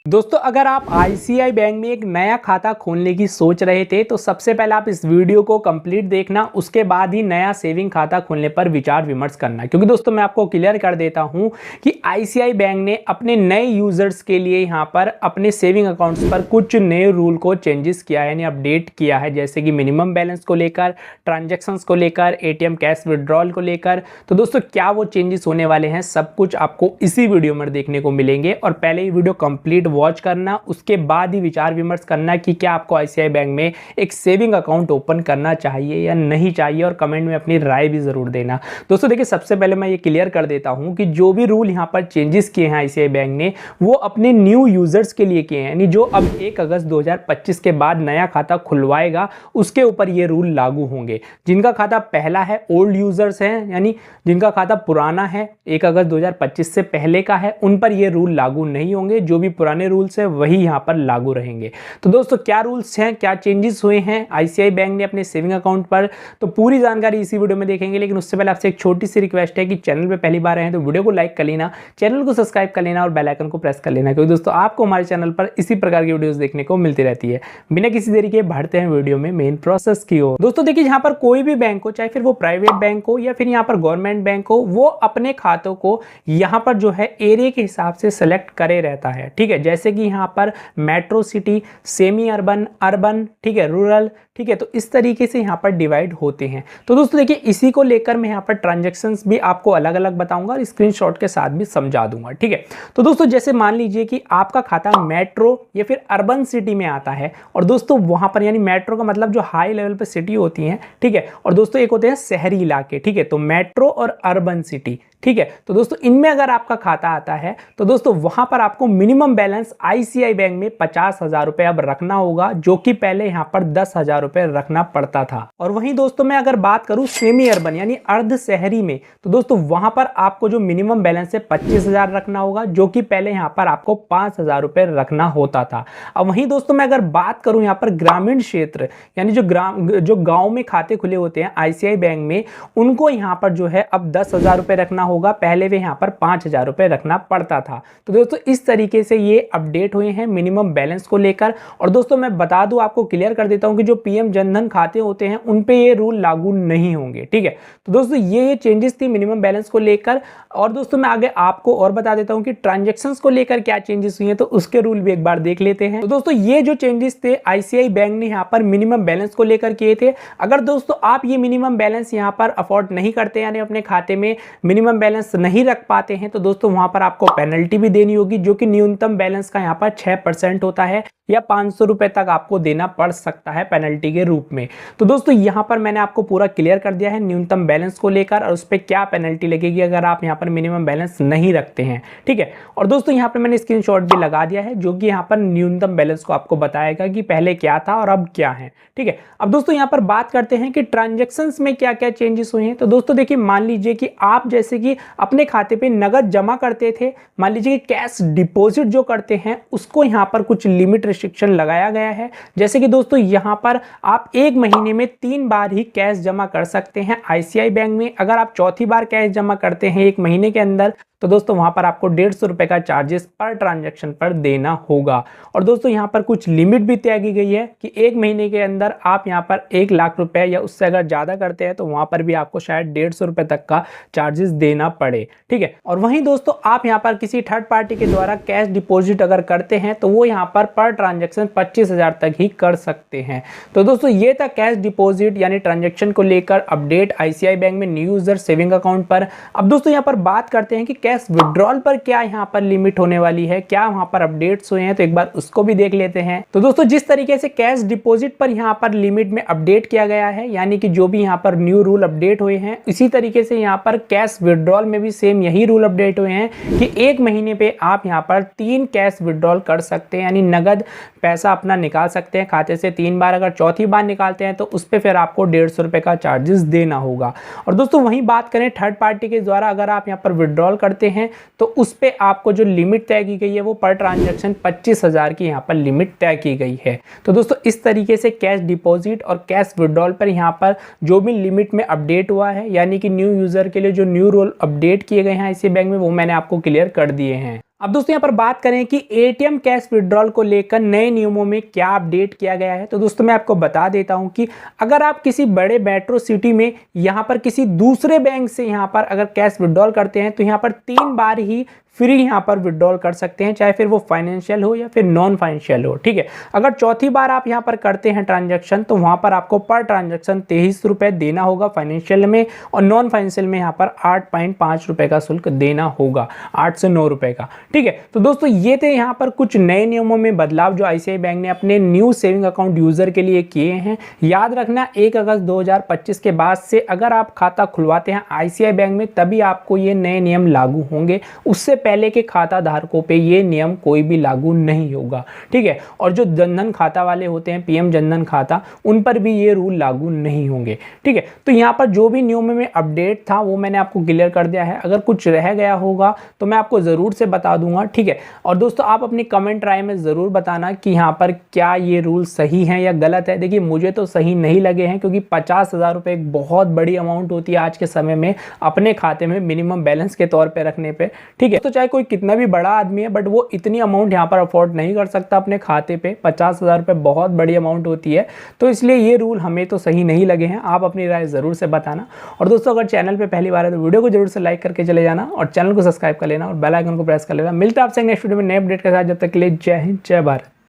दोस्तों अगर आप आईसीआई बैंक में एक नया खाता खोलने की सोच रहे थे तो सबसे पहले आप इस वीडियो को कंप्लीट देखना, उसके बाद ही नया सेविंग खाता खोलने पर विचार विमर्श करना। क्योंकि दोस्तों मैं आपको क्लियर कर देता हूं कि आईसीआई बैंक ने अपने नए यूजर्स के लिए यहां पर अपने सेविंग अकाउंट्स पर कुछ नए रूल को चेंजेस किया है, यानी अपडेट किया है, जैसे कि मिनिमम बैलेंस को लेकर, ट्रांजेक्शन्स को लेकर, एटीएम कैश विड्रॉल को लेकर। तो दोस्तों क्या वो चेंजेस होने वाले हैं, सब कुछ आपको इसी वीडियो में देखने को मिलेंगे। और पहले ही वीडियो कंप्लीट वॉच करना, उसके बाद ही विचार विमर्श करना कि क्या आपको आईसीआई बैंक में एक सेविंग अकाउंट ओपन करना चाहिए या नहीं चाहिए, और कमेंट में अपनी राय भी जरूर देना। दोस्तों देखिए, सबसे पहले मैं ये क्लियर कर देता हूं कि जो भी रूल यहां पर चेंजेस किए हैं आईसीआई बैंक ने, वो अपने न्यू यूजर्स के लिए किए हैं, यानी जो अब 1 अगस्त 2025 के बाद नया खाता खुलवाएगा उसके ऊपर ये रूल लागू होंगे। जिनका खाता पहला है, ओल्ड यूजर्स हैं, यानी जिनका खाता पुराना है 1 अगस्त 2025 से पहले का है, उन पर ये रूल लागू नहीं होंगे। जो भी पुराने रूल्स है वही यहां पर लागू रहेंगे। तो दोस्तों क्या रूल्स हैं, क्या चेंजेस हुए हैं आईसीआई बैंक ने अपने सेविंग अकाउंट पर, तो पूरी जानकारी इसी वीडियो में देखेंगे। लेकिन उससे पहले आपसे एक छोटी सी रिक्वेस्ट है कि चैनल पे पहली बार आए हैं तो वीडियो को लाइक कर लेना, चैनल को सब्सक्राइब कर लेना और बेल आइकन को प्रेस कर लेना, क्योंकि दोस्तों आपको हमारे चैनल पर इसी प्रकार की वीडियोस देखने को मिलती रहती है। बिना किसी देरी के बढ़ते हैं वीडियो में मेन प्रोसेस की ओर। दोस्तों देखिए, यहाँ पर कोई भी बैंक हो, चाहे फिर वो प्राइवेट बैंक हो या फिर यहाँ पर गवर्नमेंट बैंक हो, वो अपने खातों को यहाँ पर जो है एरिया के हिसाब से सेलेक्ट करे रहता है। ठीक है, जैसे कि यहाँ पर metro city, semi urban, urban, ठीक है, रूरल, ठीक है, तो इस तरीके से यहाँ पर डिवाइड होते हैं। तो दोस्तों देखिए, इसी को लेकर मैं यहाँ पर ट्रांजैक्शंस भी आपको अलग अलग बताऊंगा और स्क्रीनशॉट के साथ भी समझा दूंगा। ठीक है, तो दोस्तों जैसे मान लीजिए कि आपका खाता मेट्रो या फिर अर्बन सिटी में आता है, और दोस्तों वहां पर, यानी मेट्रो का मतलब जो हाई लेवल पे सिटी होती है, ठीक है, और दोस्तों एक होते हैं शहरी इलाके। ठीक है, तो मेट्रो और अर्बन सिटी, ठीक है, तो दोस्तों इनमें अगर आपका खाता आता है तो दोस्तों वहां पर आपको मिनिमम बैलेंस आईसीआई बैंक में 50,000 रुपए अब रखना होगा, जो कि पहले यहां पर 10,000 रुपए रखना पड़ता था। और वहीं दोस्तों मैं अगर बात करूं सेमी अर्बन यानी अर्ध शहरी में, तो दोस्तों वहां पर आपको जो मिनिमम बैलेंस है 25,000 रखना होगा, जो कि पहले यहां पर आपको 5,000 रुपए रखना होता था। अब वहीं दोस्तों मैं अगर बात करूं यहां पर ग्रामीण क्षेत्र, यानी जो गांव में खाते खुले होते हैं आईसीआई बैंक में, उनको यहां पर जो है अब 10,000 रुपए रखना होगा, पहले वे यहां पर 5,000 रुपए रखना पड़ता था। तो दोस्तों इस तरीके से ये अपडेट हुए हैं मिनिमम बैलेंस को लेकर। और दोस्तों मैं बता दूं, आपको क्लियर कर देता हूं कि जो पीएम जनधन खाते होते हैं उन पे ये रूल लागू नहीं होंगे। ठीक है, तो दोस्तों ये चेंजेस थी मिनिमम बैलेंस को लेकर। और दोस्तों मैं आगे आपको और बता देता हूं कि ट्रांजैक्शंस को लेकर क्या चेंजेस हुए हैं, तो उसके रूल भी एक बार देख लेते हैं। तो दोस्तों ये जो चेंजेस थे आईसीआई बैंक ने यहां पर मिनिमम बैलेंस को लेकर किए थे। अगर दोस्तों आप ये मिनिमम बैलेंस यहां पर अफोर्ड नहीं करते, यानी अपने खाते में मिनिमम बैलेंस नहीं रख पाते हैं, तो दोस्तों वहां पर आपको पेनल्टी भी देनी होगी, जो कि न्यूनतम बैलेंस का यहां पर 6% होता है, या 500 रुपए तक आपको देना पड़ सकता है पेनल्टी के रूप में। तो दोस्तों यहां पर मैंने आपको पूरा क्लियर कर दिया है न्यूनतम बैलेंस को लेकर, और उस पर क्या पेनल्टी लगेगी अगर आप यहां पर मिनिमम बैलेंस नहीं रखते हैं। ठीक है, और दोस्तों यहां पर मैंने स्क्रीनशॉट भी लगा दिया है, जो कि यहां पर न्यूनतम बैलेंस को आपको बताएगा कि पहले क्या था और अब क्या है। ठीक है, अब दोस्तों यहां पर बात करते हैं कि ट्रांजेक्शन्स में क्या क्या चेंजेस हुए हैं। तो दोस्तों देखिए, मान लीजिए कि आप जैसे कि अपने खाते पे नगद जमा करते थे, मान लीजिए कि कैश डिपॉजिट जो करते हैं उसको यहां पर कुछ लिमिट रिस्ट्रिक्शन लगाया गया है। जैसे कि दोस्तों यहां पर आप 1 महीने में 3 बार ही कैश जमा कर सकते हैं आईसीआई बैंक में। अगर आप चौथी बार कैश जमा करते हैं 1 महीने के अंदर, तो दोस्तों वहां पर आपको 150 रुपए का चार्जेस पर ट्रांजैक्शन पर देना होगा। और दोस्तों यहां पर कुछ लिमिट भी तय की गई है कि 1 महीने के अंदर आप यहां पर 1 लाख रुपए या उससे अगर ज्यादा करते हैं तो वहां पर भी आपको शायद 150 रुपए तक का चार्जेस देना पड़े। ठीक है, और वहीं दोस्तों आप यहां पर किसी थर्ड पार्टी के द्वारा कैश डिपॉजिट अगर करते हैं तो वो यहां पर ट्रांजैक्शन 25,000 तक ही कर सकते हैं। तो दोस्तों ये था कैश डिपॉजिट यानी ट्रांजैक्शन को लेकर अपडेट आईसीआई बैंक में न्यू यूजर सेविंग अकाउंट पर। अब दोस्तों यहां पर बात करते हैं कि कैश विड्रॉल पर क्या यहां पर लिमिट होने वाली है, क्या वहां पर अपडेट्स हुए हैं, तो एक बार उसको भी देख लेते हैं। तो दोस्तों जिस तरीके से कैश डिपॉजिट पर यहां पर लिमिट में अपडेट किया गया है, यानी कि जो भी यहां पर न्यू रूल अपडेट हुए हैं, इसी तरीके से यहां पर कैश विड्रॉल में भी सेम यही रूल अपडेट हुए हैं कि 1 महीने पे आप यहां पर 3 कैश विड्रॉल कर सकते हैं, यानी नगद पैसा अपना निकाल सकते हैं खाते से 3 बार। अगर चौथी बार निकालते हैं तो उस पर फिर आपको 150 रुपए का चार्जेस देना होगा। और दोस्तों वहीं बात करें थर्ड पार्टी के द्वारा अगर आप यहां पर विड्रॉल करते हैं तो उस पे आपको जो लिमिट तय की गई है वो पर ट्रांजैक्शन 25,000 की यहाँ पर लिमिट तय की गई है। तो दोस्तों इस तरीके से कैश डिपॉजिट और कैश विड्रॉल पर यहाँ पर जो भी लिमिट में अपडेट हुआ है, यानी कि न्यू यूजर के लिए जो न्यू रूल अपडेट किए गए हैं इसी बैंक में, वो मैंने आपको क्लियर कर दिए हैं। अब दोस्तों यहाँ पर बात करें कि एटीएम कैश विड्रॉल को लेकर नए नियमों में क्या अपडेट किया गया है, तो दोस्तों मैं आपको बता देता हूं कि अगर आप किसी बड़े मेट्रो सिटी में यहाँ पर किसी दूसरे बैंक से यहाँ पर अगर कैश विड्रॉल करते हैं तो यहाँ पर 3 बार ही फ्री यहाँ पर विड्रॉल कर सकते हैं, चाहे फिर वो फाइनेंशियल हो या फिर नॉन फाइनेंशियल हो। ठीक है, अगर चौथी बार आप यहाँ पर करते हैं ट्रांजैक्शन तो वहाँ पर आपको पर ट्रांजैक्शन 23 रुपये देना होगा फाइनेंशियल में, और नॉन फाइनेंशियल में यहाँ पर 8.5 रुपये का शुल्क देना होगा, 8 से 9 रुपये का। ठीक है, तो दोस्तों ये थे यहाँ पर कुछ नए नियमों में बदलाव जो आईसीआई बैंक ने अपने न्यू सेविंग अकाउंट यूजर के लिए किए हैं। याद रखना 1 अगस्त 2025 के बाद से अगर आप खाता खुलवाते हैं आईसीआई बैंक में तभी आपको ये नए नियम लागू होंगे, उससे पहले के खाता धारकों पे ये नियम कोई भी लागू नहीं होगा। ठीक है, और जो जनधन खाता वाले होते हैं, पीएम जनधन खाता, उन पर भी ये रूल लागू नहीं होंगे। ठीक है, तो यहाँ पर जो भी नियमों में अपडेट था वो मैंने आपको क्लियर कर दिया है। अगर कुछ रह गया होगा तो मैं आपको ज़रूर से बता दूंगा। ठीक है, और दोस्तों आप अपनी कमेंट राय में ज़रूर बताना कि यहाँ पर क्या ये रूल सही है या गलत है। देखिए मुझे तो सही नहीं लगे हैं, क्योंकि 50,000 रुपये एक बहुत बड़ी अमाउंट होती है आज के समय में अपने खाते में मिनिमम बैलेंस के तौर पर रखने पर। ठीक है, तो चाहे कोई कितना भी बड़ा आदमी है बट वो इतनी अमाउंट यहाँ पर अफोर्ड नहीं कर सकता अपने खाते पे। 50,000 रुपये बहुत बड़ी अमाउंट होती है, तो इसलिए ये रूल हमें तो सही नहीं लगे हैं। आप अपनी राय ज़रूर से बताना। और दोस्तों अगर चैनल पे पहली बार है तो वीडियो को जरूर से लाइक करके चले जाना और चैनल को सब्सक्राइब कर लेना और बेल आइकन को प्रेस कर लेना। मिलता है आपसे नेक्स्ट वीडियो में नए अपडेट के साथ, जब तक के लिए जय हिंद जय भारत।